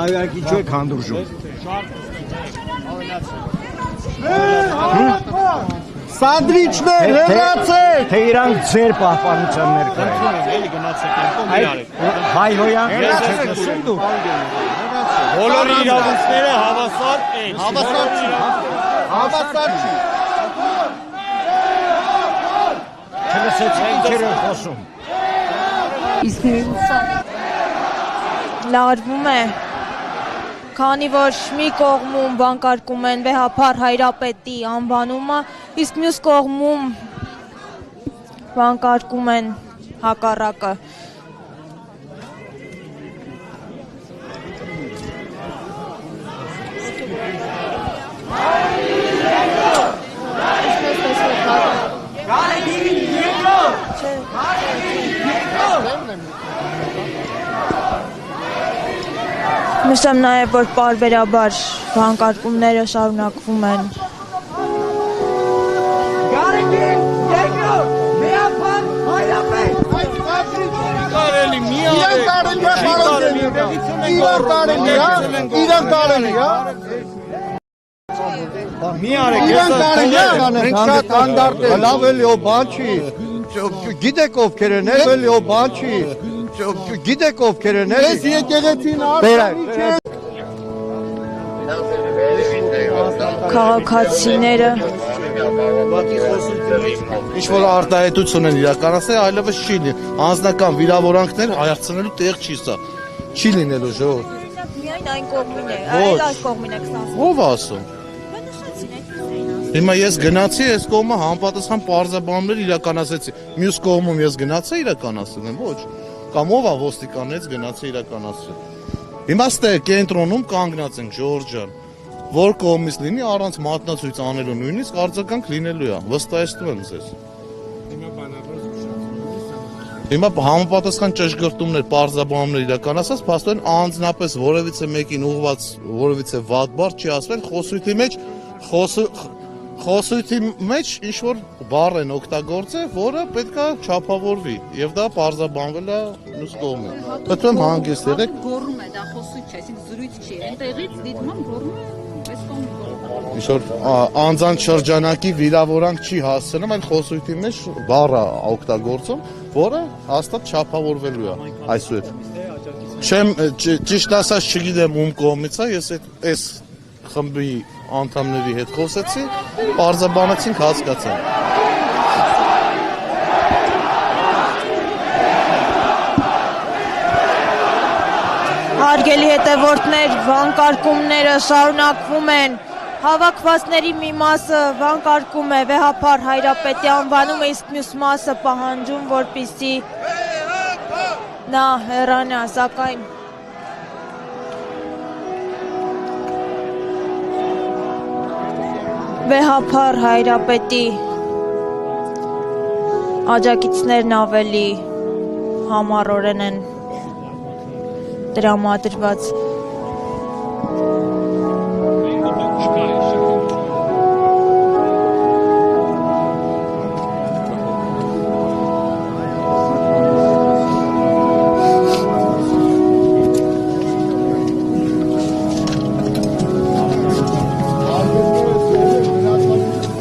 Բարյակի չէ քանդուրժում։ Սանդվիչներ, հեռացեք։ Թե իրանք ձեր պահպանության ներկա են։ Էլի գնացեք են, կոմ իրարեք։ Հայհոյան չեք լսում դուք։ Բոլորի իրավունքները հավասար են։ Հավասար չի։ Հավասար չի։ Չլսեցեք ինչեր են խոսում։ Իսկ լարվում է, քանի որ մի կողմում վանկարկում են վեհափառ Հայրապետի անվանումը, իսկ մյուս կողմում վանկարկում են հակառակը։ Նշեմ նաև, որ պարբերաբար վանկարկումները շարունակվում են։ Կարելի մի լավ էլի ո բան չի, գիտեք ովքեր են, էլի ո բան չի, գիտեք ովքեր են, ես եկեղեցին Քաղաքացիները Ինչ-որ արտահայտություն են իրականացնել, այլևս չի լինի, անձնական վիրավորանքներ հայացնելու տեղ չի սա, չի լինելու ժողովուրդ։ միայն այն կողմին է, այլ այս կողմին է 20։ Ո՞վ ասում։ Հիմա ես գնացի, այս կողմը համապատասխան պարզաբանումներ իրականացեցի, մյուս կողմում ես գնացի իրականացնել, ոչ, կամ ով է ոստիկանից գնացի իրականացնել։ Հիմա ստե կենտրոնում կանգնած ենք Ժորժ ջան, որ կողմից լինի առանց մատնացույց անելու նույնիսկ արձագանք լինելու է, վստահեցնում եմ ձեզ։ Հիմա համապատասխան ճշգրտումներ, պարզաբանումներ իրականացած, փաստորեն անձնապես որևիցե մեկին ուղղված որևիցե վատ բառ չի ասվել, խոսույթի մեջ ինչ-որ բառ են օգտագործել, որը պետք է չափավորվի, եւ դա պարզաբանվել է մյուս կողմից։ Պետք է հանգիստ եղեք։ Գոռում է, դա խոսույթ չէ, այսինքն զրույց չի, այնտեղից դիտում գոռում է, այս կողմը գոռում է։ Ինչ-որ անձանց շրջանակի վիրավորանք չի հասցնում, այլ խոսույթի մեջ բառ է օգտագործում, որը հաստատ չափավորվելու է այսուհետ։ Չեմ ճիշտ ասած չգիտեմ ում կողմից է, ես այս խմբի անդամների հետ խոսեցի, պարզաբանեցինք, հասկացանք։ Հարգելի հետևորդներ, վանկարկումները շարունակվում են։ Հավաքվածների մի մասը վանկարկում է վեհափառ Հայրապետի անվանումը, իսկ մյուս մասը պահանջում, որպեսզի նա հեռանա, սակայն վեհափառ Հայրապետի աջակիցներն ավելի համառորեն են տրամադրված